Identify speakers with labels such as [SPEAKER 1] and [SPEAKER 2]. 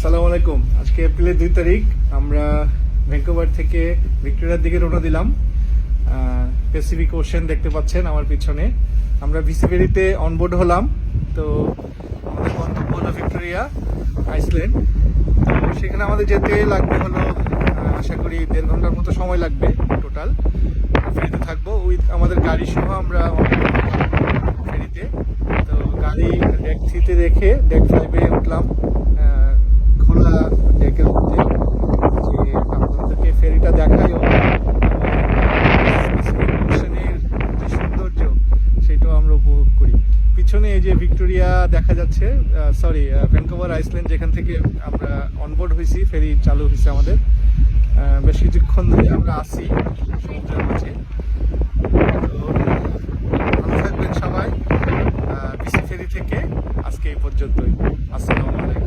[SPEAKER 1] আসসালামু আলাইকুম। আজকে এপ্রিলের 2 তারিখ আমরা ভ্যাঙ্কুভার থেকে ভিক্টোরিয়ার দিকে রওনা দিলাম। প্যাসিফিক ওশেন দেখতে পাচ্ছেন আমার পিছনে। আমরা ভিসি ফেরিতে অনবোর্ড হলাম। তো আমাদের গন্তব্য হলো ভিক্টোরিয়া আইসল্যান্ড। তো সেখানে আমাদের যেতে লাগবে হলো আশা করি 1.5 ঘন্টার মতো সময় লাগবে টোটাল। ফেরিতে থাকবো উইথ আমাদের গাড়ি সহ আমরা ফেরিতে। তো গাড়ি ডেক 3-তে রেখে ডেক 5-এ উঠলাম খোলা ডেকের মধ্যে, যে আপনাদেরকে ফেরিটা দেখাইও ওশেনের যে সৌন্দর্য সেটাও আমরা উপভোগ করি। পিছনে এই যে ভিক্টোরিয়া দেখা যাচ্ছে, সরি ভ্যাঙ্কুভার আইসল্যান্ড, যেখান থেকে আমরা অনবোর্ড হয়েছি, ফেরি চালু হয়েছে আমাদের। বেশ কিছুক্ষণ ধরে আমরা আসি সমুদ্রের মাঝে। তো ভালো থাকবেন সবাই। বিসি ফেরি থেকে আজকে এই পর্যন্তই। আসসালামু আলাইকুম।